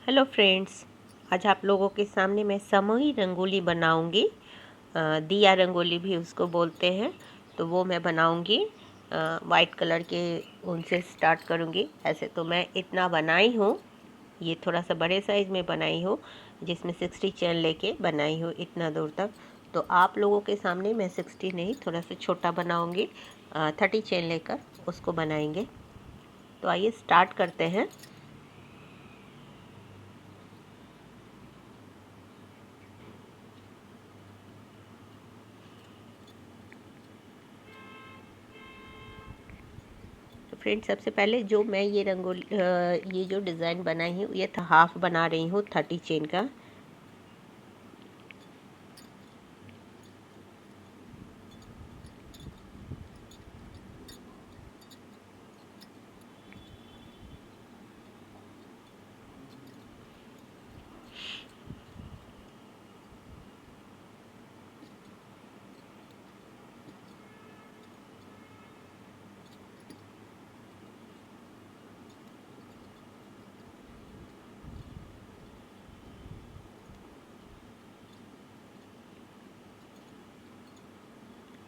Hello friends, आज आप लोगों के सामने मैं समूही रंगोली बनाऊंगी। दिया रंगोली भी उसको बोलते हैं। तो वो मैं बनाऊंगी। वाइट कलर के उनसे स्टार्ट करूंगी। ऐसे तो मैं इतना बनाई हूँ, ये थोड़ा सा बड़े साइज़ में बनाई हूँ, जिसमें 60 चैन लेके बनाई हूँ इतना दूर तक। तो आप लोगों के सामने मैं 60 नहीं, थोड़ा सा छोटा बनाऊंगी। 30 चैन लेकर उसको बनाएंगे। तो आइए स्टार्ट करते हैं। तो फ्रेंड्स, सबसे पहले जो मैं ये रंगोली ये जो डिज़ाइन बनाई हूँ, ये हाफ बना रही हूँ 30 चेन का।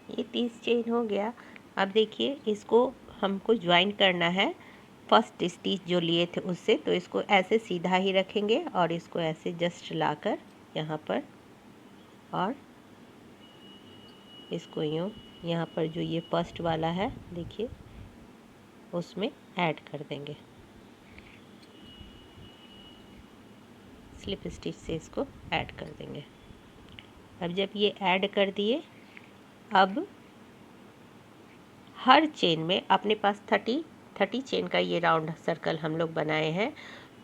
ये 30 चेन हो गया। अब देखिए, इसको हमको ज्वाइन करना है फर्स्ट स्टिच जो लिए थे उससे। तो इसको ऐसे सीधा ही रखेंगे और इसको ऐसे जस्ट लाकर यहाँ पर, और इसको यूँ यहाँ पर जो ये फर्स्ट वाला है देखिए, उसमें ऐड कर देंगे। स्लिप स्टिच से इसको ऐड कर देंगे। अब जब ये ऐड कर दिए, अब हर चेन में अपने पास 30 चेन का ये राउंड सर्कल हम लोग बनाए हैं।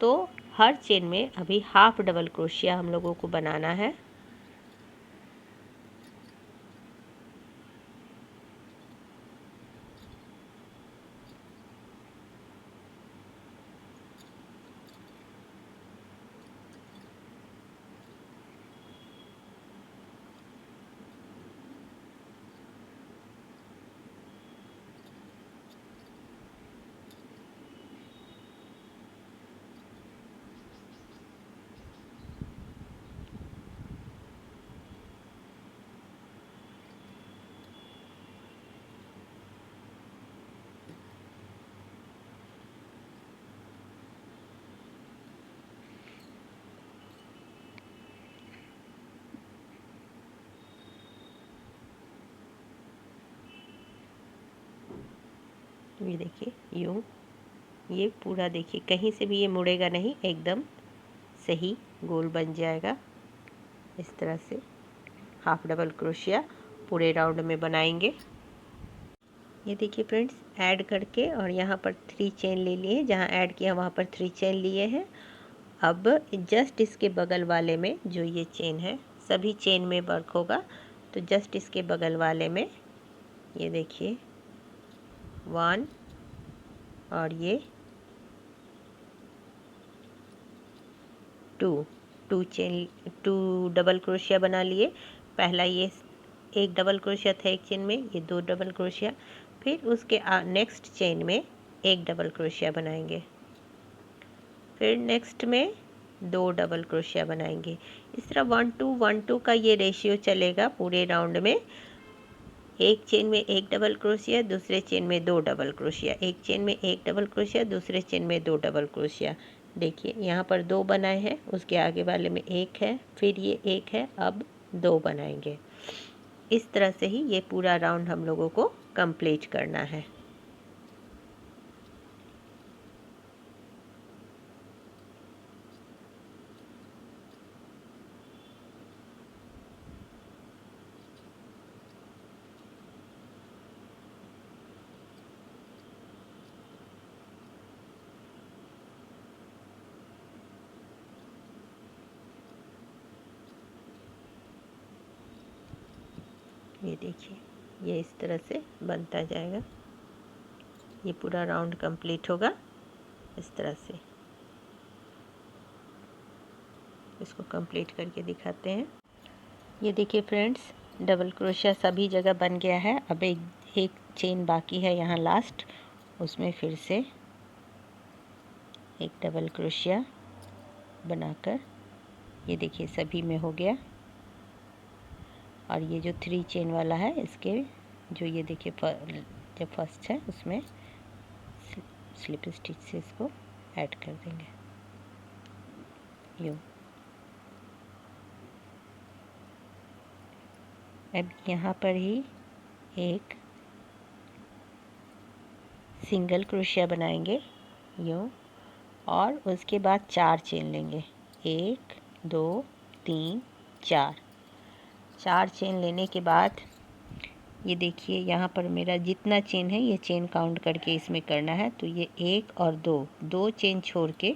तो हर चेन में अभी हाफ डबल क्रोशिया हम लोगों को बनाना है। ये देखिए, यूँ ये पूरा देखिए, कहीं से भी ये मुड़ेगा नहीं, एकदम सही गोल बन जाएगा। इस तरह से हाफ डबल क्रोशिया पूरे राउंड में बनाएंगे। ये देखिए फ्रेंड्स, ऐड करके और यहाँ पर 3 चेन ले लिए, जहाँ ऐड किया वहाँ पर 3 चेन लिए हैं। अब जस्ट इसके बगल वाले में जो ये चेन है, सभी चेन में वर्क होगा, तो जस्ट इसके बगल वाले में ये देखिए 1 और ये 2 चेन, 2 डबल क्रोशिया बना लिए। पहला ये एक डबल क्रोशिया था एक चेन में, ये 2 डबल क्रोशिया। फिर उसके नेक्स्ट चेन में एक डबल क्रोशिया बनाएंगे, फिर नेक्स्ट में 2 डबल क्रोशिया बनाएंगे। इस तरह 1 2 1 2 का ये रेशियो चलेगा पूरे राउंड में। एक चेन में एक डबल क्रोशिया, दूसरे चेन में 2 डबल क्रोशिया, एक चेन में एक डबल क्रोशिया, दूसरे चेन में 2 डबल क्रोशिया। देखिए यहाँ पर 2 बनाए हैं, उसके आगे वाले में 1 है, फिर ये 1 है, अब 2 बनाएंगे। इस तरह से ही ये पूरा राउंड हम लोगों को कंप्लीट करना है। ये देखिए, ये इस तरह से बनता जाएगा। ये पूरा राउंड कंप्लीट होगा इस तरह से। इसको कंप्लीट करके दिखाते हैं। ये देखिए फ्रेंड्स, डबल क्रोशिया सभी जगह बन गया है। अब एक चेन बाकी है यहाँ लास्ट, उसमें फिर से एक डबल क्रोशिया बनाकर ये देखिए सभी में हो गया। और ये जो 3 चेन वाला है इसके जो ये देखिए जो फर्स्ट है उसमें स्लिप स्टिच से इसको ऐड कर देंगे यूँ। अब यहाँ पर ही एक सिंगल क्रोशिया बनाएंगे यूँ, और उसके बाद 4 चेन लेंगे। 1 2 3 4 4 चेन लेने के बाद ये देखिए यहाँ पर मेरा जितना चेन है ये चेन काउंट करके इसमें करना है। तो ये 1 और 2 चेन छोड़ के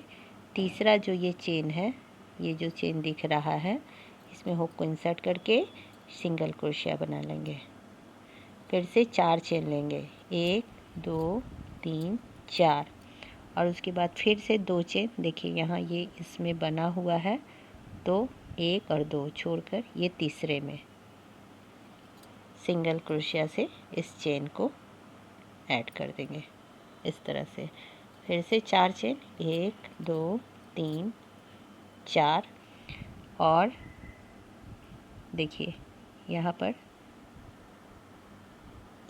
तीसरा जो ये चेन है, ये जो चेन दिख रहा है, इसमें हुक को इंसर्ट करके सिंगल क्रोशिया बना लेंगे। फिर से 4 चेन लेंगे, 1 2 3 4, और उसके बाद फिर से 2 चेन। देखिए यहाँ ये इसमें बना हुआ है, तो 1 और 2 छोड़कर ये तीसरे में सिंगल क्रोशिया से इस चेन को ऐड कर देंगे इस तरह से। फिर से 4 चेन, 1 2 3 4, और देखिए यहाँ पर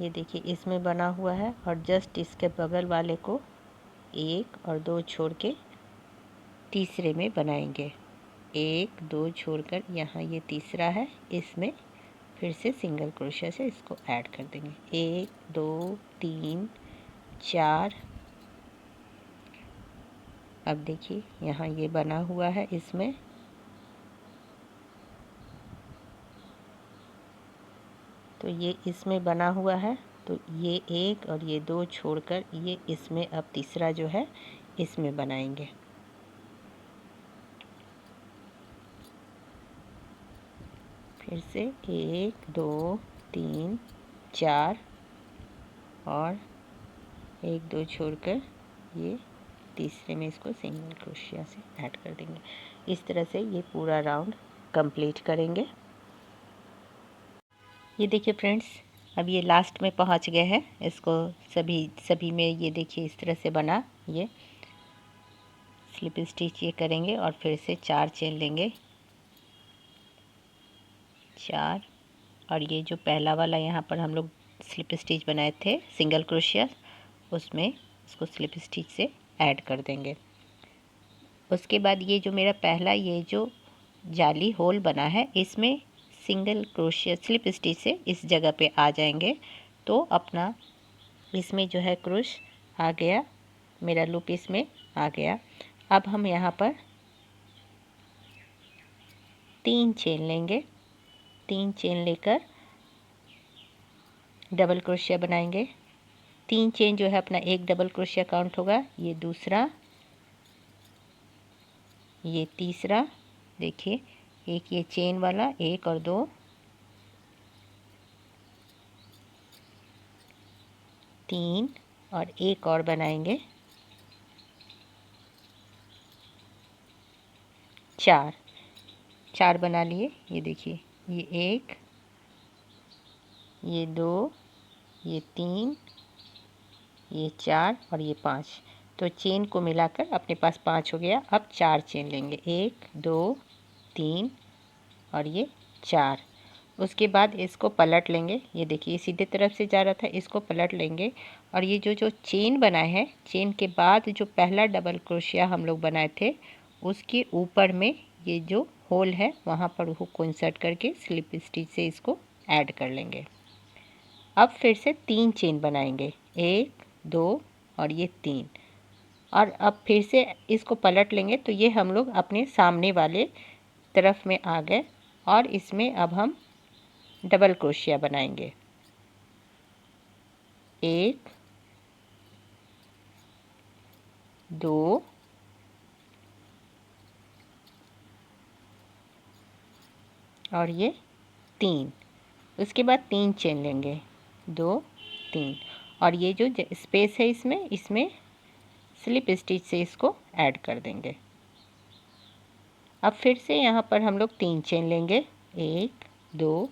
ये देखिए इसमें बना हुआ है, और जस्ट इसके बगल वाले को 1 और 2 छोड़ के तीसरे में बनाएंगे। 1 2 छोड़कर यहाँ ये तीसरा है, इसमें फिर से सिंगल क्रोशिया से इसको ऐड कर देंगे। 1 2 3 4। अब देखिए यहाँ ये बना हुआ है, इसमें तो ये इसमें बना हुआ है, तो ये 1 और ये 2 छोड़कर ये इसमें अब तीसरा जो है इसमें बनाएंगे। फिर से 1 2 3 4, और 1 2 छोड़कर ये तीसरे में इसको सिंगल क्रोशिया से ऐड कर देंगे। इस तरह से ये पूरा राउंड कंप्लीट करेंगे। ये देखिए फ्रेंड्स, अब ये लास्ट में पहुंच गए हैं। इसको सभी में ये देखिए इस तरह से बना। ये स्लिप स्टिच ये करेंगे और फिर से 4 चेन लेंगे, 4, और ये जो पहला वाला यहाँ पर हम लोग स्लिप स्टिच बनाए थे सिंगल क्रोशिया, उसमें इसको स्लिप स्टिच से ऐड कर देंगे। उसके बाद ये जो मेरा पहला ये जो जाली होल बना है, इसमें सिंगल क्रोशिया स्लिप स्टिच से इस जगह पे आ जाएंगे। तो अपना इसमें जो है क्रोश आ गया, मेरा लूप इसमें आ गया। अब हम यहाँ पर 3 चेन लेंगे, 3 चेन लेकर डबल क्रोशिया बनाएंगे। 3 चेन जो है अपना एक डबल क्रोशिया काउंट होगा, ये दूसरा, ये तीसरा, देखिए एक ये चेन वाला 1 और 2, 3 और एक और बनाएंगे 4, 4 बना लिए। ये देखिए ये 1, ये 2, ये 3, ये 4 और ये 5। तो चेन को मिलाकर अपने पास 5 हो गया। अब 4 चेन लेंगे, 1 2 3 और ये 4। उसके बाद इसको पलट लेंगे। ये देखिए सीधे तरफ से जा रहा था, इसको पलट लेंगे, और ये जो चेन बनाए हैं, चेन के बाद जो पहला डबल क्रोशिया हम लोग बनाए थे उसके ऊपर में ये जो होल है वहाँ पर हुक को इंसर्ट करके स्लिप स्टिच से इसको ऐड कर लेंगे। अब फिर से 3 चेन बनाएंगे, 1 2 और ये 3, और अब फिर से इसको पलट लेंगे। तो ये हम लोग अपने सामने वाले तरफ में आ गए, और इसमें अब हम डबल क्रोशिया बनाएंगे। 1 2 और ये 3। उसके बाद 3 चेन लेंगे, 2 3, और ये जो स्पेस है इसमें स्लिप स्टिच से इसको ऐड कर देंगे। अब फिर से यहाँ पर हम लोग 3 चेन लेंगे, 1 2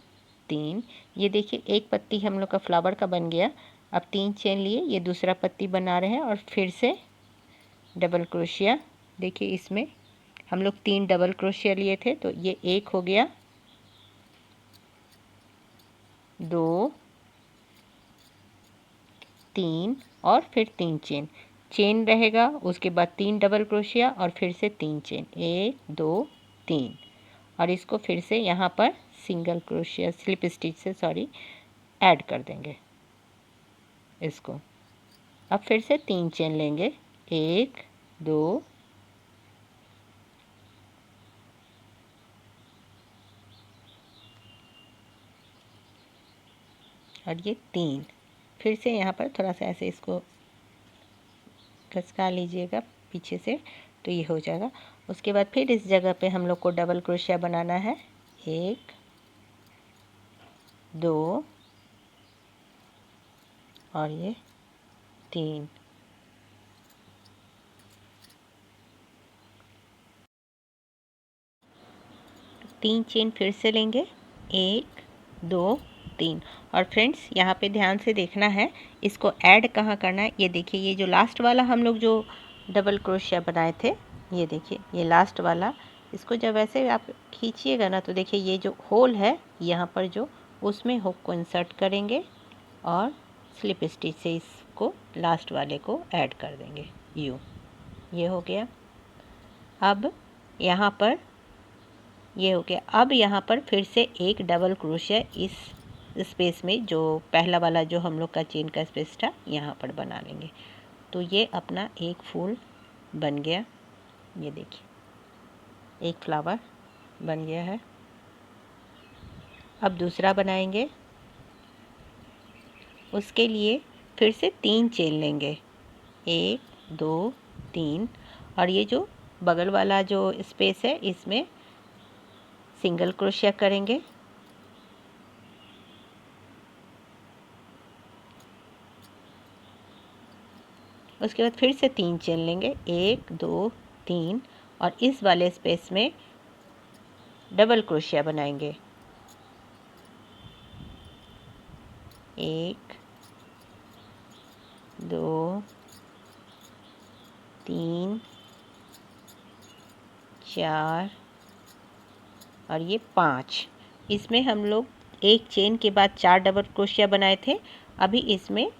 3। ये देखिए एक पत्ती हम लोग का फ्लावर का बन गया। अब 3 चेन लिए, ये दूसरा पत्ती बना रहे हैं, और फिर से डबल क्रोशिया देखिए इसमें हम लोग 3 डबल क्रोशिया लिए थे, तो ये एक हो गया, 2, 3 और फिर 3 चेन। चेन रहेगा, उसके बाद 3 डबल क्रोशिया और फिर से 3 चेन, 1 2 3, और इसको फिर से यहाँ पर सिंगल क्रोशिया स्लिप स्टिच से ऐड कर देंगे इसको। अब फिर से 3 चेन लेंगे, 1 2 और ये 3। फिर से यहाँ पर थोड़ा सा ऐसे इसको खसका लीजिएगा पीछे से, तो ये हो जाएगा। उसके बाद फिर इस जगह पे हम लोग को डबल क्रोशिया बनाना है, 1 2 और ये 3। 3 चेन फिर से लेंगे, 1 2 3। और फ्रेंड्स यहाँ पे ध्यान से देखना है, इसको ऐड कहाँ करना है। ये देखिए, ये जो लास्ट वाला हम लोग जो डबल क्रोशिया बनाए थे, ये देखिए ये लास्ट वाला, इसको जब ऐसे आप खींचिएगा ना, तो देखिए ये जो होल है यहाँ पर जो, उसमें हुक को इंसर्ट करेंगे और स्लिप स्टिच से इसको लास्ट वाले को ऐड कर देंगे। ये हो गया। अब यहाँ पर ये हो गया। अब यहाँ पर फिर से एक डबल क्रोशिया इस स्पेस में, जो पहला वाला जो हम लोग का चेन का स्पेस था, यहाँ पर बना लेंगे। तो ये अपना एक फूल बन गया। ये देखिए एक फ्लावर बन गया है। अब दूसरा बनाएंगे। उसके लिए फिर से 3 चेन लेंगे, 1 2 3, और ये जो बगल वाला जो स्पेस है इसमें सिंगल क्रोशिया करेंगे। उसके बाद फिर से 3 चेन लेंगे, 1 2 3, और इस वाले स्पेस में डबल क्रोशिया बनाएंगे, 1 2 3 4 और ये 5। इसमें हम लोग एक चेन के बाद 4 डबल क्रोशिया बनाए थे। अभी इसमें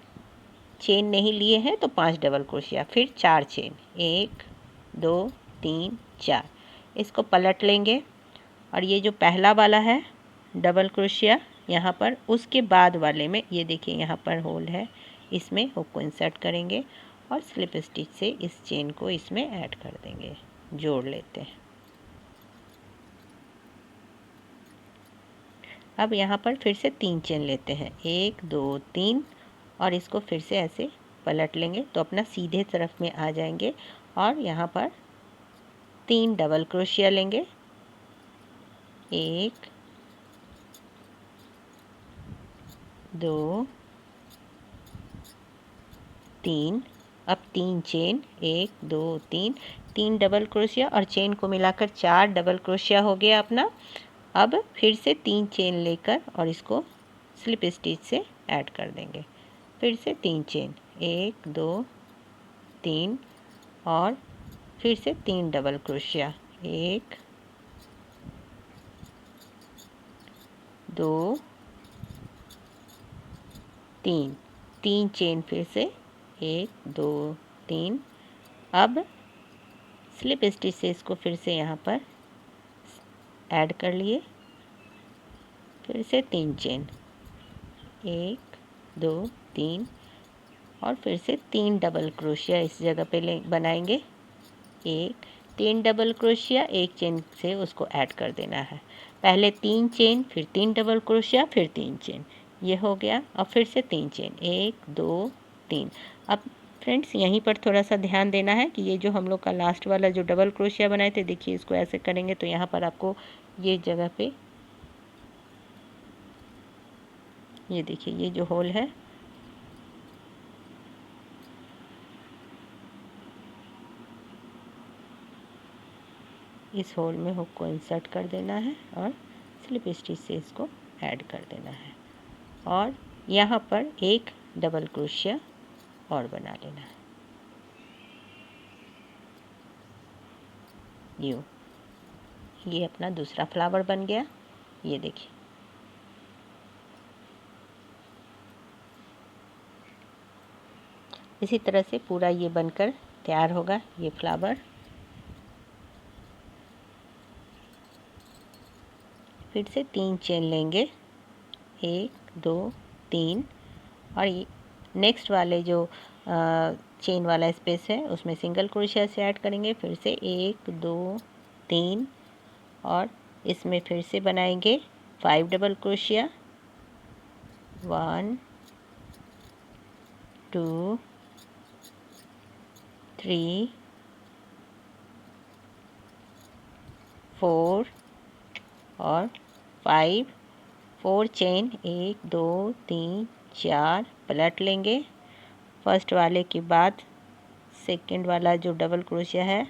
चेन नहीं लिए हैं तो 5 डबल क्रोशिया, फिर 4 चेन, 1 2 3 4। इसको पलट लेंगे और ये जो पहला वाला है डबल क्रोशिया यहाँ पर, उसके बाद वाले में ये देखिए यहाँ पर होल है, इसमें हुक को इंसर्ट करेंगे और स्लिप स्टिच से इस चेन को इसमें ऐड कर देंगे, जोड़ लेते हैं। अब यहाँ पर फिर से 3 चेन लेते हैं, 1 2 3, और इसको फिर से ऐसे पलट लेंगे तो अपना सीधे तरफ में आ जाएंगे। और यहाँ पर 3 डबल क्रोशिया लेंगे, 1 2 3। अब 3 चेन, 1 2 3, 3 डबल क्रोशिया और चेन को मिलाकर 4 डबल क्रोशिया हो गया अपना। अब फिर से 3 चेन लेकर और इसको स्लिप स्टिच से ऐड कर देंगे। फिर से 3 चेन, 1 2 3, और फिर से 3 डबल क्रोशिया, 1 2 3, 3 चेन फिर से, 1 2 3। अब स्लिप स्टिच से इसको फिर से यहाँ पर ऐड कर लिए, फिर से 3 चेन, 1 2 3, और फिर से 3 डबल क्रोशिया इस जगह पे बनाएंगे, 1 3 डबल क्रोशिया, 1 चेन से उसको ऐड कर देना है। पहले 3 चेन, फिर 3 डबल क्रोशिया, फिर 3 चेन, ये हो गया। और फिर से 3 चेन, 1 2 3। अब फ्रेंड्स यहीं पर थोड़ा सा ध्यान देना है कि ये जो हम लोग का लास्ट वाला जो डबल क्रोशिया बनाए थे, देखिए इसको ऐसे करेंगे तो यहाँ पर आपको ये जगह पे, ये देखिए ये जो होल है, इस होल में हुक को इंसर्ट कर देना है और स्लिप स्टिच से इसको ऐड कर देना है, और यहाँ पर एक डबल क्रोशिया और बना लेना है। ये अपना दूसरा फ्लावर बन गया, ये देखिए। इसी तरह से पूरा ये बनकर तैयार होगा ये फ्लावर। फिर से 3 चेन लेंगे, 1 2 3, और ये नेक्स्ट वाले जो चेन वाला स्पेस है उसमें सिंगल क्रोशिया से ऐड करेंगे। फिर से 1 2 3, और इसमें फिर से बनाएंगे 5 डबल क्रोशिया, 1 2 3 4 और 5, 4 चेन, 1 2 3 4 पलट लेंगे। फर्स्ट वाले के बाद सेकंड वाला जो डबल क्रोशिया है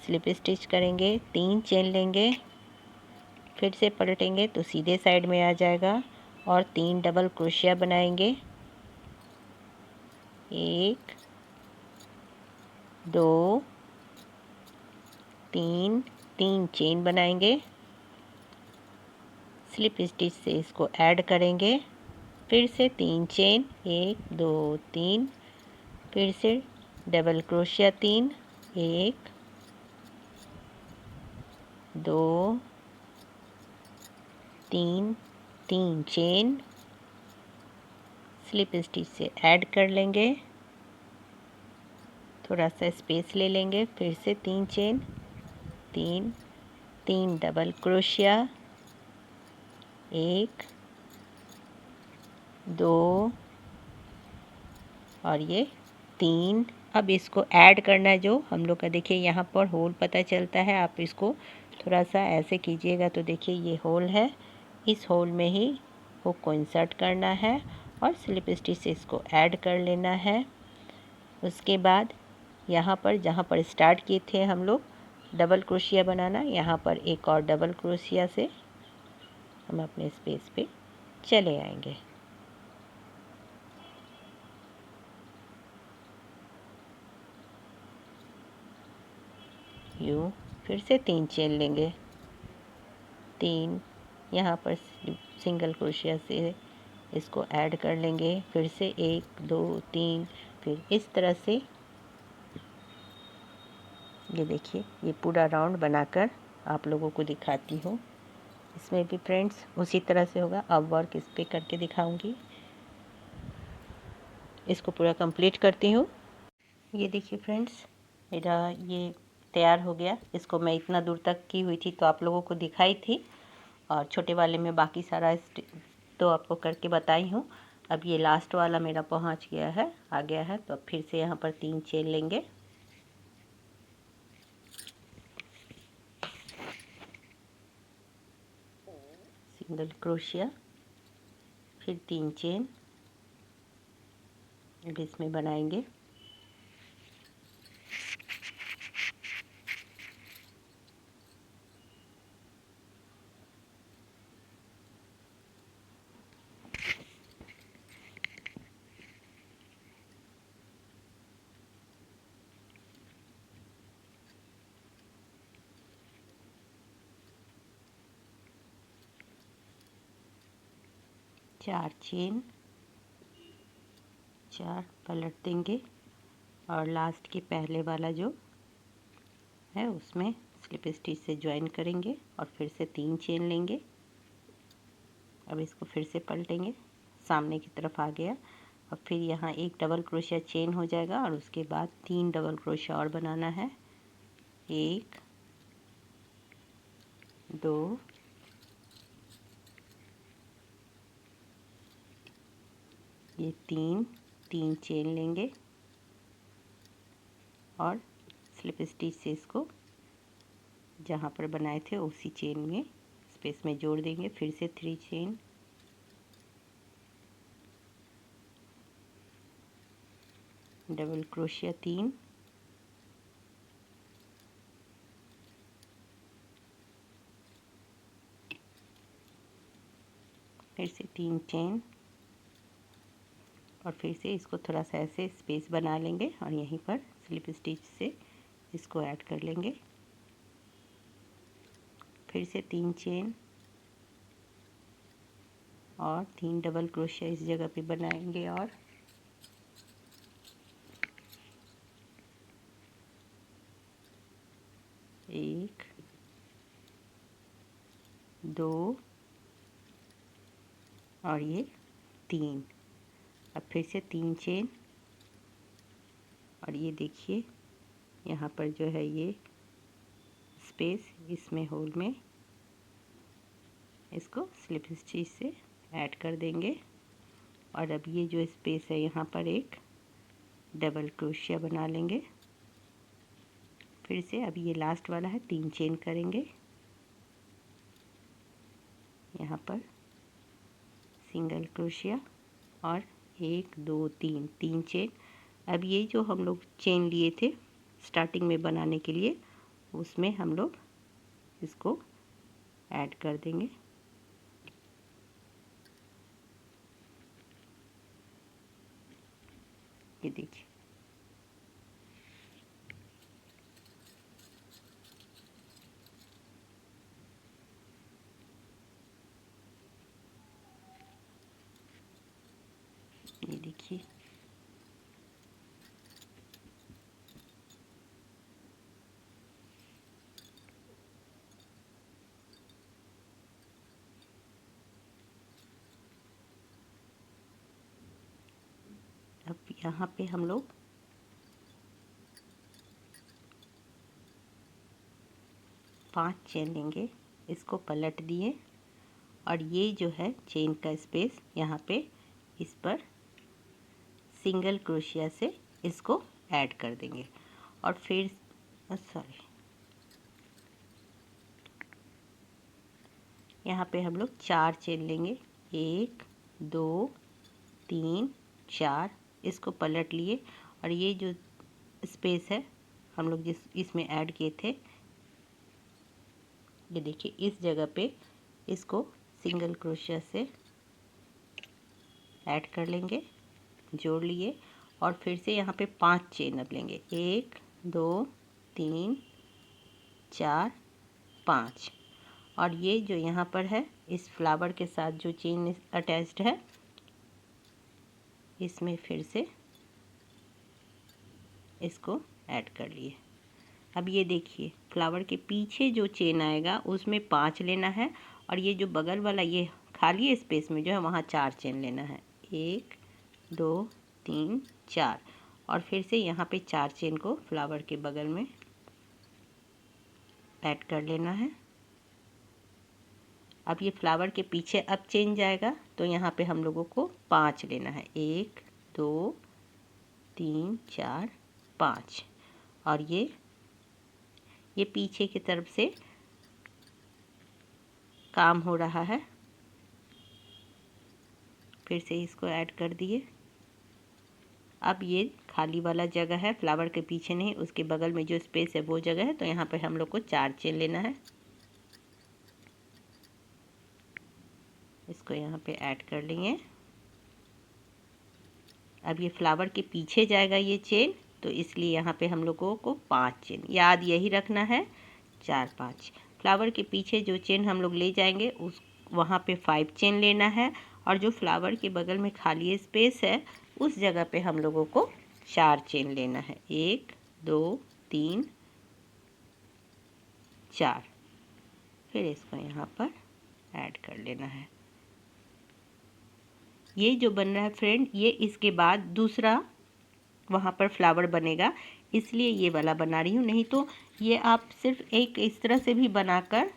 स्लिप स्टिच करेंगे, 3 चेन लेंगे, फिर से पलटेंगे तो सीधे साइड में आ जाएगा, और 3 डबल क्रोशिया बनाएंगे, 1 2 3, 3 चेन बनाएंगे, स्लिप स्टिच से इसको ऐड करेंगे, फिर से 3 चेन, 1 2 3, फिर से double crochet 3, 1 2 3, 3 chain, slip stitch से ऐड कर लेंगे, थोड़ा सा स्पेस ले लेंगे, फिर से 3 चेन, 3 3 डबल क्रोशिया, 1 2 और ये 3। अब इसको ऐड करना है जो हम लोग का, देखिए यहाँ पर होल पता चलता है, आप इसको थोड़ा सा ऐसे कीजिएगा तो देखिए ये होल है, इस होल में ही हुक को इंसर्ट करना है और स्लिप स्टिच से इसको ऐड कर लेना है। उसके बाद यहाँ पर जहाँ पर स्टार्ट किए थे हम लोग डबल क्रोशिया बनाना, यहाँ पर एक और डबल क्रोशिया से हम अपने स्पेस पे चले आएंगे। यूँ फिर से 3 चेन लेंगे, 3 यहाँ पर सिंगल क्रोशिया से इसको ऐड कर लेंगे, फिर से 1 2 3, फिर इस तरह से ये देखिए ये पूरा राउंड बनाकर आप लोगों को दिखाती हूँ। इसमें भी फ्रेंड्स उसी तरह से होगा। अब वर्क इस पर करके दिखाऊंगी, इसको पूरा कंप्लीट करती हूँ। ये देखिए फ्रेंड्स मेरा ये तैयार हो गया। इसको मैं इतना दूर तक की हुई थी तो आप लोगों को दिखाई थी, और छोटे वाले में बाकी सारा तो आपको करके बताई हूँ। अब ये लास्ट वाला मेरा पहुँच गया है, आ गया है, तो अब फिर से यहाँ पर 3 चेन लेंगे, सिंगल क्रोशिया, फिर 3 चेन, अब इसमें बनाएंगे 4 चेन, 4 पलट देंगे, और लास्ट के पहले वाला जो है उसमें स्लिप स्टिच से ज्वाइन करेंगे, और फिर से 3 चेन लेंगे। अब इसको फिर से पलटेंगे, सामने की तरफ आ गया, और फिर यहाँ एक डबल क्रोशिया चेन हो जाएगा, और उसके बाद 3 डबल क्रोशिया और बनाना है, 1 2 ये 3 चेन लेंगे, और स्लिप स्टिच से इसको जहाँ पर बनाए थे उसी चेन में स्पेस में जोड़ देंगे, फिर से 3 चेन, डबल क्रोशिया 3, फिर से 3 चेन, और फिर से इसको थोड़ा सा ऐसे स्पेस बना लेंगे, और यहीं पर स्लिप स्टिच से इसको ऐड कर लेंगे, फिर से 3 चेन और 3 डबल क्रोशिया इस जगह पे बनाएंगे और 1 2 और ये 3। अब फिर से 3 चेन और ये देखिए यहाँ पर जो है ये स्पेस, इसमें होल में इसको स्लिप स्टिच से ऐड कर देंगे। और अब ये जो स्पेस है यहाँ पर एक डबल क्रोशिया बना लेंगे। फिर से अब ये लास्ट वाला है, 3 चेन करेंगे यहाँ पर, सिंगल क्रोशिया और 1 2 3 चेन। अब ये जो हम लोग चेन लिए थे स्टार्टिंग में बनाने के लिए, उसमें हम लोग इसको ऐड कर देंगे। ये देखिए ये देखिए अब यहाँ पे हम लोग 5 चेन लेंगे, इसको पलट दिए और ये जो है चेन का स्पेस यहाँ पे इस पर सिंगल क्रोशिया से इसको ऐड कर देंगे। और फिर यहाँ पे हम लोग 4 चेन लेंगे, 1 2 3 4, इसको पलट लिए और ये जो स्पेस है हम लोग जिस इसमें ऐड किए थे, ये देखिए इस जगह पे इसको सिंगल क्रोशिया से ऐड कर लेंगे, जोड़ लिए। और फिर से यहाँ पे 5 चेन अब लेंगे, 1 2 3 4 5। और ये जो यहाँ पर है इस फ्लावर के साथ जो चेन अटैच्ड है, इसमें फिर से इसको ऐड कर लिए। अब ये देखिए फ्लावर के पीछे जो चेन आएगा उसमें 5 लेना है और ये जो बगल वाला ये खाली स्पेस में जो है वहाँ 4 चेन लेना है, 1 2 3 4। और फिर से यहाँ पे 4 चेन को फ्लावर के बगल में ऐड कर लेना है। अब ये फ्लावर के पीछे अब चेन जाएगा तो यहाँ पे हम लोगों को 5 लेना है, 1 2 3 4 5। और ये पीछे की तरफ से काम हो रहा है, फिर से इसको ऐड कर दिए। अब ये खाली वाला जगह है, फ्लावर के पीछे नहीं, उसके बगल में जो स्पेस है वो जगह है, तो यहाँ पे हम लोग को 4 चेन लेना है। इसको यहाँ पे ऐड कर लेंगे। अब ये फ्लावर के पीछे जाएगा ये चेन, तो इसलिए यहाँ पे हम लोगों को 5 चेन, याद यही रखना है, 4 5। फ्लावर के पीछे जो चेन हम लोग ले जाएंगे उस वहाँ पे 5 चेन लेना है और जो फ्लावर के बगल में खाली स्पेस है उस जगह पे हम लोगों को 4 चेन लेना है, 1 2 3 4। फिर इसको यहाँ पर ऐड कर लेना है। ये जो बन रहा है फ्रेंड, ये इसके बाद दूसरा वहाँ पर फ्लावर बनेगा, इसलिए ये वाला बना रही हूँ। नहीं तो ये आप सिर्फ एक इस तरह से भी बनाकर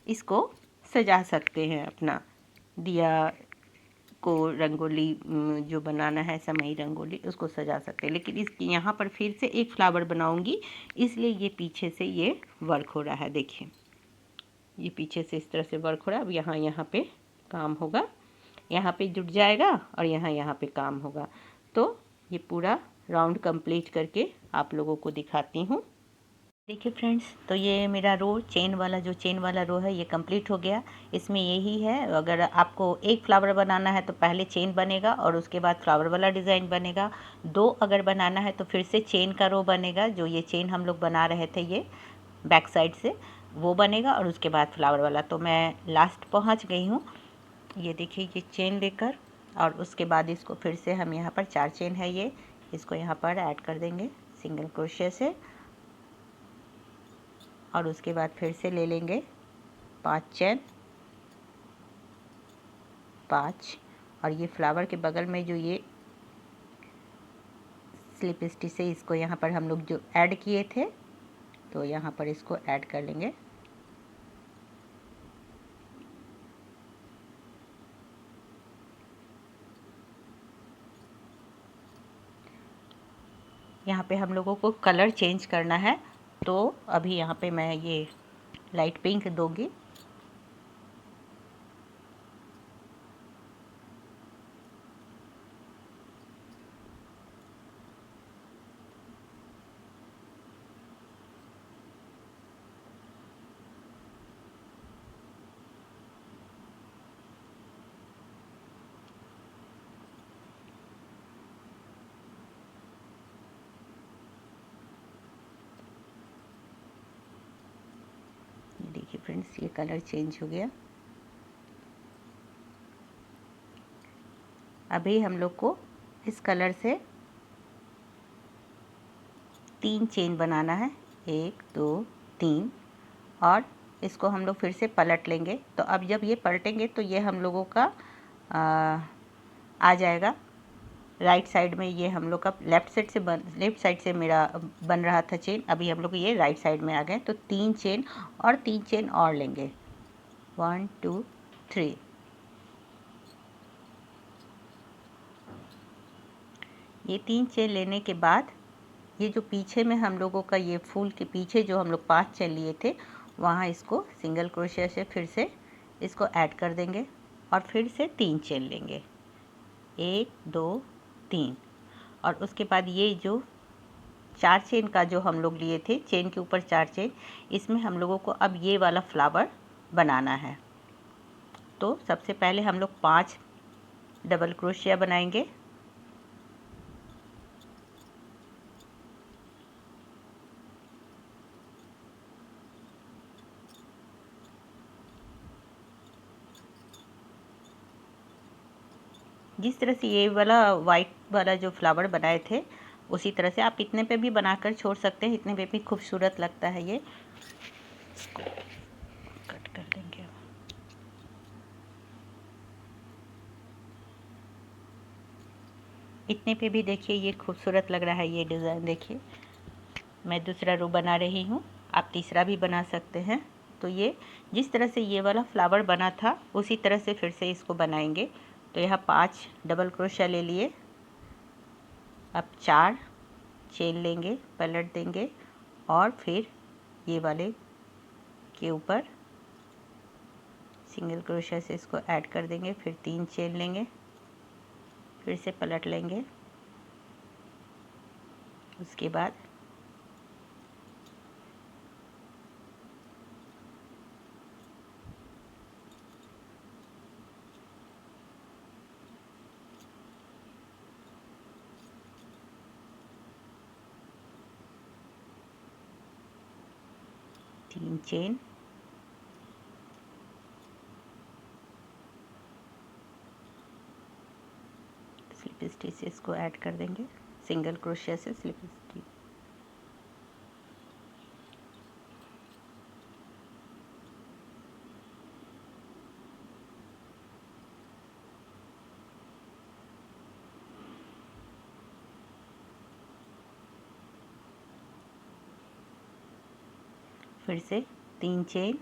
इसको सजा सकते हैं, अपना दिया को रंगोली जो बनाना है समई रंगोली उसको सजा सकते हैं। लेकिन इस यहाँ पर फिर से एक फ्लावर बनाऊंगी, इसलिए ये पीछे से ये वर्क हो रहा है। देखिए ये पीछे से इस तरह से वर्क हो रहा है। अब यहाँ पे काम होगा, यहाँ पे जुट जाएगा और यहाँ पे काम होगा। तो ये पूरा राउंड कंप्लीट करके आप लोगों को दिखाती हूँ। देखिए फ्रेंड्स, तो ये मेरा रो चेन वाला रो है ये कंप्लीट हो गया। इसमें यही है, अगर आपको एक फ्लावर बनाना है तो पहले चेन बनेगा और उसके बाद फ्लावर वाला डिज़ाइन बनेगा। 2 अगर बनाना है तो फिर से चेन का रो बनेगा, जो ये चेन हम लोग बना रहे थे ये बैक साइड से। वो बनेगा और उसके बाद फ्लावर वाला। तो मैं लास्ट पहुंच गई हूँ। ये देखिए ये चेन लेकर, और उसके बाद इसको फिर से हम यहाँ पर 4 चेन है ये, इसको यहाँ पर ऐड कर देंगे सिंगल क्रोशिया से, और उसके बाद फिर से ले लेंगे 5 चेन, 5, और ये फ्लावर के बगल में जो ये स्लिप स्टिच है इसको यहाँ पर हम लोग जो ऐड किए थे, तो यहाँ पर इसको ऐड कर लेंगे। यहाँ पे हम लोगों को कलर चेंज करना है, तो अभी यहाँ पे मैं ये लाइट पिंक दूंगी। देखिए फ्रेंड्स ये कलर चेंज हो गया। अभी हम लोग को इस कलर से 3 चेन बनाना है, 1 2 3, और इसको हम लोग फिर से पलट लेंगे। तो अब जब ये पलटेंगे तो ये हम लोगों का आ जाएगा राइट साइड में। ये हम लोग का लेफ्ट साइड से मेरा बन रहा था चेन, अभी हम लोग ये राइट साइड में आ गए। तो 3 चेन और 3 चेन और लेंगे, 1 2 3। ये 3 चेन लेने के बाद ये जो पीछे में हम लोगों का ये फूल के पीछे जो हम लोग 5 चेन लिए थे, वहाँ इसको सिंगल क्रोशिया से फिर से इसको ऐड कर देंगे, और फिर से 3 चेन लेंगे, 1 2 3, और उसके बाद ये जो 4 चेन का जो हम लोग लिए थे, चेन के ऊपर 4 चेन, इसमें हम लोगों को अब ये वाला फ्लावर बनाना है। तो सबसे पहले हम लोग 5 डबल क्रोशिया बनाएंगे। जिस तरह से ये वाला वाइट वाला जो फ्लावर बनाए थे, उसी तरह से आप इतने पे भी बनाकर छोड़ सकते हैं, इतने पे भी खूबसूरत लगता है ये। इसको कट कर देंगे। इतने पे भी देखिए ये खूबसूरत लग रहा है ये डिज़ाइन। देखिए मैं दूसरा रो बना रही हूँ, आप तीसरा भी बना सकते हैं। तो ये जिस तरह से ये वाला फ्लावर बना था उसी तरह से फिर से इसको बनाएंगे। तो यहाँ 5 डबल क्रोशिया ले लिए, अब 4 चेन लेंगे, पलट देंगे, और फिर ये वाले के ऊपर सिंगल क्रोशिया से इसको ऐड कर देंगे, फिर 3 चेन लेंगे, फिर से पलट लेंगे, उसके बाद तीन चेन, स्लिप स्टिच से इसको ऐड कर देंगे, सिंगल क्रोशिया से स्लिप स्टिच, फिर से 3 चेन,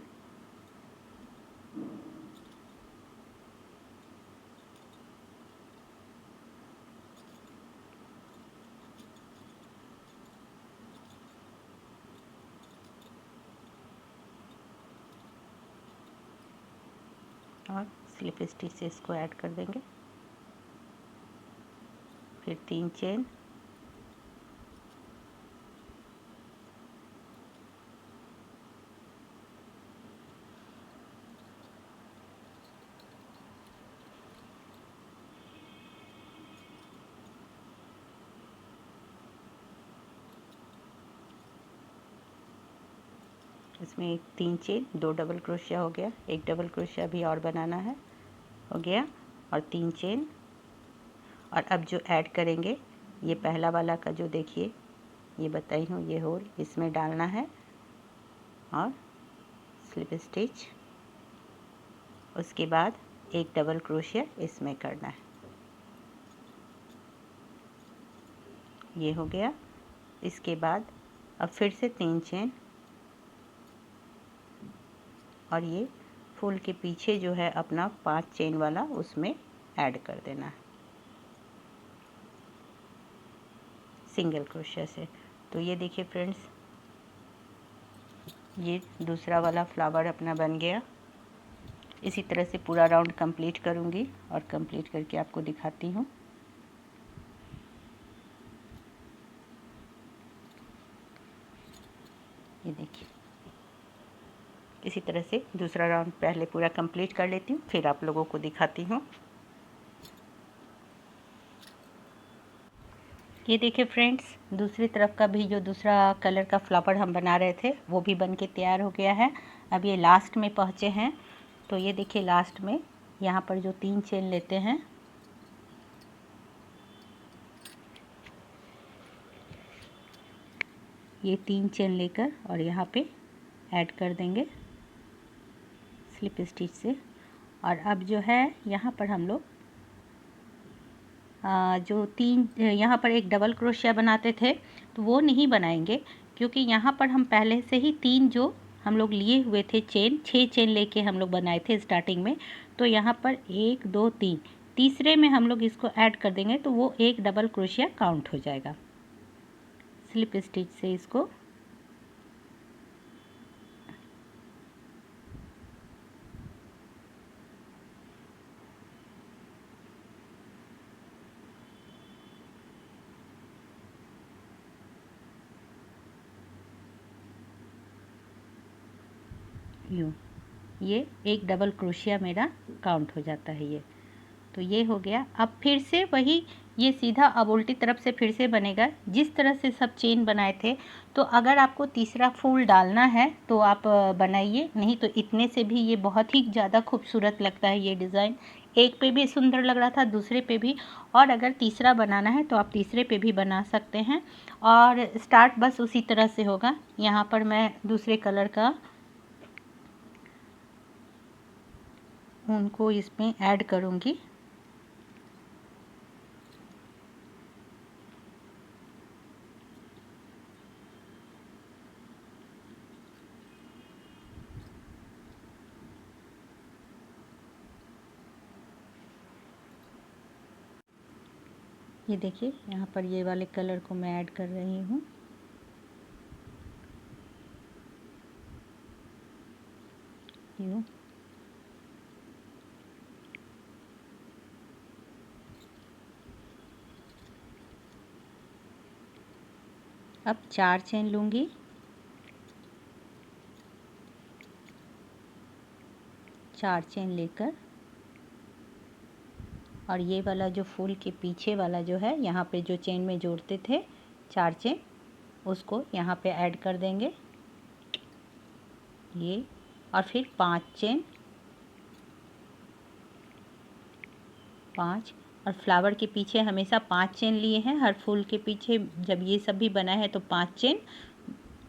और स्लिप स्टिच से इसको ऐड कर देंगे, फिर 3 चेन, इसमें 3 चेन, 2 डबल क्रोशिया हो गया, 1 डबल क्रोशिया भी और बनाना है, हो गया, और 3 चेन। और अब जो ऐड करेंगे ये पहला वाला का जो देखिए ये बताई हूँ, ये होल इसमें डालना है और स्लिप स्टिच, उसके बाद 1 डबल क्रोशिया इसमें करना है। ये हो गया। इसके बाद अब फिर से 3 चेन और ये फूल के पीछे जो है अपना 5 चेन वाला उसमें ऐड कर देना है सिंगल क्रोशिया से। तो ये देखिए फ्रेंड्स, ये दूसरा वाला फ्लावर अपना बन गया। इसी तरह से पूरा राउंड कंप्लीट करूँगी और कंप्लीट करके आपको दिखाती हूँ। ये देखिए, इसी तरह से दूसरा राउंड पहले पूरा कंप्लीट कर लेती हूँ, फिर आप लोगों को दिखाती हूँ। ये देखिए फ्रेंड्स, दूसरी तरफ का भी जो दूसरा कलर का फ्लावर हम बना रहे थे वो भी बन के तैयार हो गया है। अब ये लास्ट में पहुँचे हैं, तो ये देखिए लास्ट में यहाँ पर जो 3 चेन लेते हैं, ये 3 चेन लेकर और यहाँ पे ऐड कर देंगे स्लिप स्टिच से। और अब जो है यहाँ पर हम लोग जो 3 यहाँ पर एक डबल क्रोशिया बनाते थे तो वो नहीं बनाएंगे, क्योंकि यहाँ पर हम पहले से ही 3 जो हम लोग लिए हुए थे चेन, 6 चेन लेके हम लोग बनाए थे स्टार्टिंग में। तो यहाँ पर 1 2 3, तीसरे में हम लोग इसको ऐड कर देंगे तो वो एक डबल क्रोशिया काउंट हो जाएगा। स्लिप स्टिच से इसको यूँ, ये एक डबल क्रोशिया मेरा काउंट हो जाता है ये। तो ये हो गया। अब फिर से वही ये सीधा अब उल्टी तरफ से फिर से बनेगा जिस तरह से सब चेन बनाए थे। तो अगर आपको तीसरा फूल डालना है तो आप बनाइए, नहीं तो इतने से भी ये बहुत ही ज़्यादा खूबसूरत लगता है ये डिज़ाइन। एक पे भी सुंदर लग रहा था, दूसरे पे भी, और अगर तीसरा बनाना है तो आप तीसरे पे भी बना सकते हैं। और स्टार्ट बस उसी तरह से होगा। यहाँ पर मैं दूसरे कलर का उनको इसमें ऐड करूँगी। ये देखिए यहाँ पर ये वाले कलर को मैं ऐड कर रही हूँ। यूँ, अब 4 चेन लूँगी, 4 चेन लेकर और ये वाला जो फूल के पीछे वाला जो है यहाँ पे जो चेन में जोड़ते थे 4 चेन, उसको यहाँ पे ऐड कर देंगे ये। और फिर 5 चेन, 5, और फ्लावर के पीछे हमेशा 5 चेन लिए हैं हर फूल के पीछे। जब ये सब भी बना है तो 5 चेन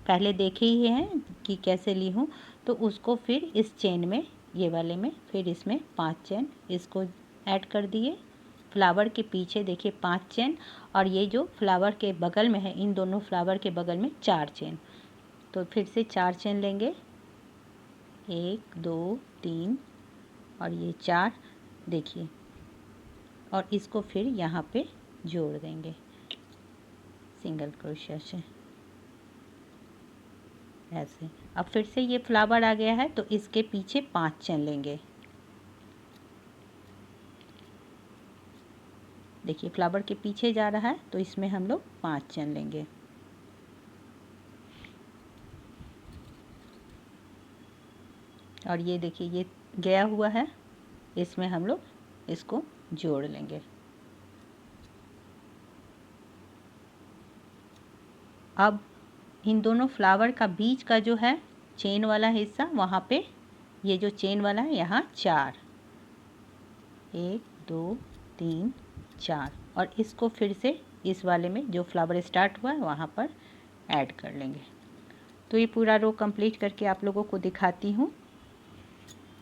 पहले देखे ही हैं कि कैसे ली हूँ। तो उसको फिर इस चेन में, ये वाले में, फिर इसमें 5 चेन इसको ऐड कर दिए। फ्लावर के पीछे देखिए 5 चेन, और ये जो फ्लावर के बगल में है, इन दोनों फ्लावर के बगल में 4 चेन। तो फिर से 4 चेन लेंगे, 1 2 3 और ये 4 देखिए, और इसको फिर यहाँ पे जोड़ देंगे सिंगल क्रोशिया से ऐसे। अब फिर से ये फ्लावर आ गया है तो इसके पीछे 5 चेन लेंगे। देखिए फ्लावर के पीछे जा रहा है तो इसमें हम लोग 5 चेन लेंगे। और ये देखिए ये गया हुआ है, इसमें हम लोग इसको जोड़ लेंगे। अब इन दोनों फ्लावर का बीच का जो है चेन वाला हिस्सा वहाँ पे, ये जो चेन वाला है यहाँ 4, 1 2 3 4, और इसको फिर से इस वाले में जो फ्लावर स्टार्ट हुआ है वहाँ पर ऐड कर लेंगे। तो ये पूरा रो कंप्लीट करके आप लोगों को दिखाती हूँ।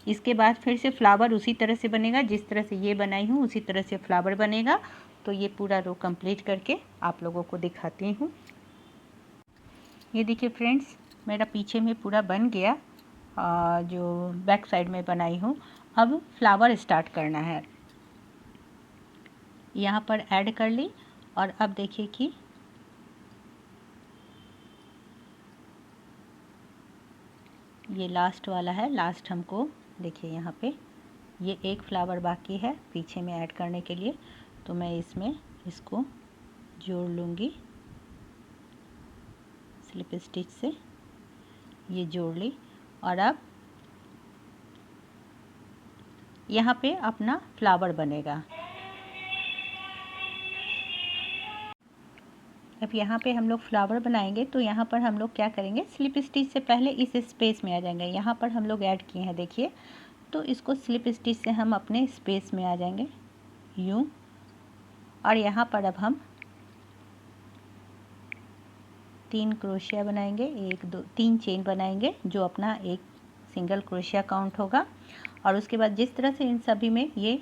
इसके बाद फिर से फ्लावर उसी तरह से बनेगा, जिस तरह से ये बनाई हूँ उसी तरह से फ्लावर बनेगा। तो ये पूरा रो कंप्लीट करके आप लोगों को दिखाती हूँ। ये देखिए फ्रेंड्स, मेरा पीछे में पूरा बन गया, जो बैक साइड में बनाई हूँ। अब फ्लावर स्टार्ट करना है, यहाँ पर ऐड कर ली। और अब देखिए कि ये लास्ट वाला है, लास्ट हमको देखिए यहाँ पे ये एक फ्लावर बाकी है पीछे में ऐड करने के लिए। तो मैं इसमें इसको जोड़ लूँगी, स्लिप स्टिच से ये जोड़ ली। और अब यहाँ पे अपना फ्लावर बनेगा। अब यहाँ पे हम लोग फ्लावर बनाएंगे, तो यहाँ पर हम लोग क्या करेंगे, स्लिप स्टिच से पहले इस स्पेस में आ जाएंगे। यहाँ पर हम लोग ऐड किए हैं देखिए, तो इसको स्लिप स्टिच से हम अपने स्पेस में आ जाएंगे यूँ। और यहाँ पर अब हम 3 क्रोशिया बनाएंगे, 1 2 3 चेन बनाएंगे, जो अपना एक सिंगल क्रोशिया काउंट होगा। और उसके बाद जिस तरह से इन सभी में ये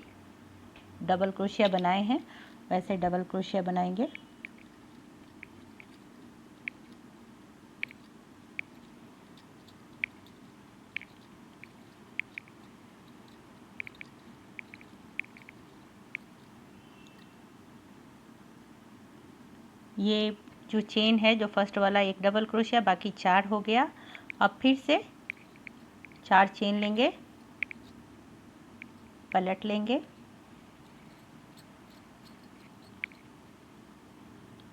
डबल क्रोशिया बनाए हैं वैसे डबल क्रोशिया बनाएंगे। ये जो चेन है, जो फर्स्ट वाला एक डबल क्रोशिया, बाकी 4 हो गया। अब फिर से 4 चेन लेंगे, पलट लेंगे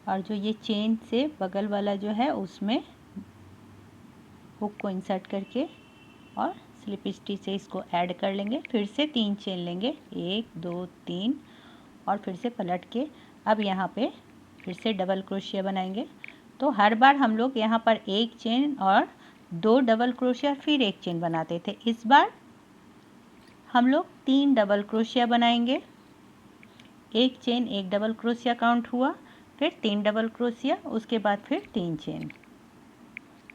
और जो ये चेन से बगल वाला जो है उसमें हुक को इंसर्ट करके और स्लिप स्टिच से इसको ऐड कर लेंगे। फिर से 3 चेन लेंगे, 1 2 3, और फिर से पलट के अब यहाँ पे फिर से डबल क्रोशिया बनाएंगे। तो हर बार हम लोग यहाँ पर 1 चेन और 2 डबल क्रोशिया फिर 1 चेन बनाते थे। इस बार हम लोग 3 डबल क्रोशिया बनाएंगे, 1 चेन 1 डबल क्रोशिया काउंट हुआ, फिर 3 डबल क्रोशिया, उसके बाद फिर 3 चेन,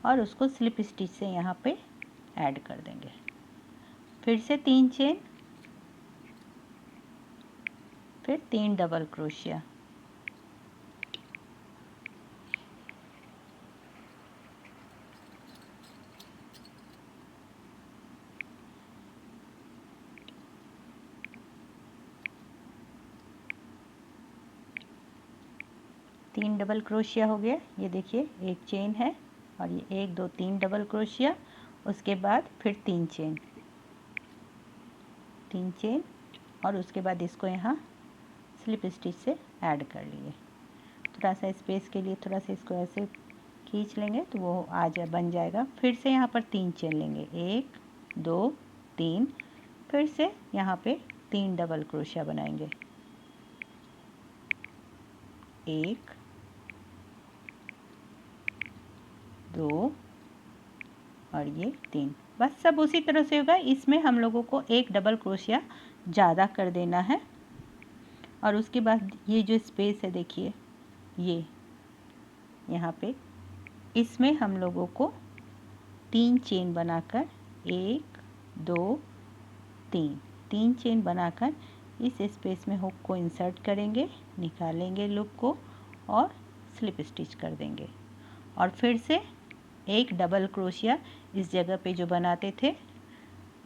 और उसको स्लिप स्टिच से यहाँ पे ऐड कर देंगे। फिर से 3 चेन, फिर 3 डबल क्रोशिया, तीन डबल क्रोशिया हो गया। ये देखिए एक चेन है और ये 1 2 3 डबल क्रोशिया, उसके बाद फिर 3 चेन, 3 चेन, और उसके बाद इसको यहाँ स्लिप स्टिच से ऐड कर लिए। थोड़ा सा स्पेस के लिए थोड़ा सा इसको ऐसे खींच लेंगे तो वो बन जाएगा। फिर से यहाँ पर 3 चेन लेंगे, 1 2 3, फिर से यहाँ पे 3 डबल क्रोशिया बनाएंगे, 1 2 और ये 3। बस सब उसी तरह से होगा। इसमें हम लोगों को एक डबल क्रोशिया ज़्यादा कर देना है। और उसके बाद ये जो स्पेस है देखिए, ये यहाँ पे इसमें हम लोगों को 3 चेन बनाकर 1 2 3, 3 चेन बनाकर इस स्पेस में हुक को इंसर्ट करेंगे, निकालेंगे लूप को और स्लिप स्टिच कर देंगे। और फिर से एक डबल क्रोशिया इस जगह पे जो बनाते थे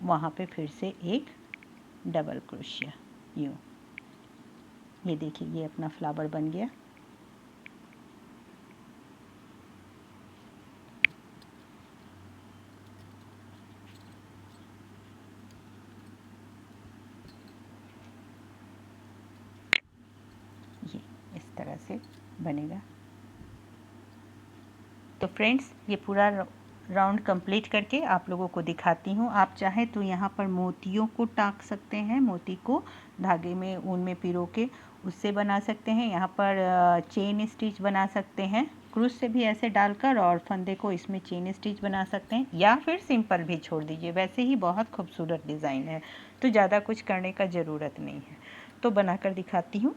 वहाँ पे फिर से एक डबल क्रोशिया यूँ। ये देखिए ये अपना फ्लावर बन गया। ये इस तरह से बनेगा। तो फ्रेंड्स ये पूरा राउंड कंप्लीट करके आप लोगों को दिखाती हूँ। आप चाहें तो यहाँ पर मोतियों को टाँक सकते हैं, मोती को धागे में ऊन में पिरो के उससे बना सकते हैं। यहाँ पर चेन स्टिच बना सकते हैं क्रूज से भी ऐसे डालकर और फंदे को इसमें चेन स्टिच बना सकते हैं, या फिर सिंपल भी छोड़ दीजिए, वैसे ही बहुत खूबसूरत डिज़ाइन है, तो ज़्यादा कुछ करने का ज़रूरत नहीं है। तो बनाकर दिखाती हूँ।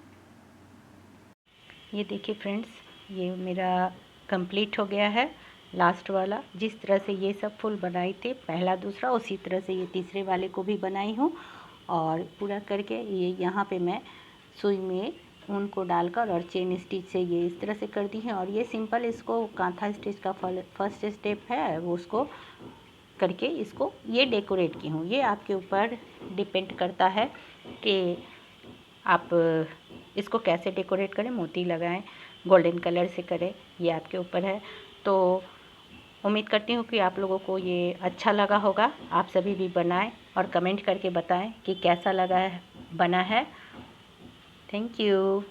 ये देखिए फ्रेंड्स, ये मेरा कंप्लीट हो गया है लास्ट वाला। जिस तरह से ये सब फूल बनाए थे पहला दूसरा, उसी तरह से ये तीसरे वाले को भी बनाई हूँ। और पूरा करके ये यहाँ पे मैं सुई में ऊन को डालकर और चेन स्टिच से ये इस तरह से कर दी है। और ये सिंपल इसको कांथा स्टिच का फर्स्ट स्टेप है, वो उसको करके इसको ये डेकोरेट की हूँ। ये आपके ऊपर डिपेंड करता है कि आप इसको कैसे डेकोरेट करें, मोती लगाएं, गोल्डन कलर से करें, ये आपके ऊपर है। तो उम्मीद करती हूँ कि आप लोगों को ये अच्छा लगा होगा। आप सभी भी बनाएं और कमेंट करके बताएं कि कैसा लगा है, बना है। Thank you.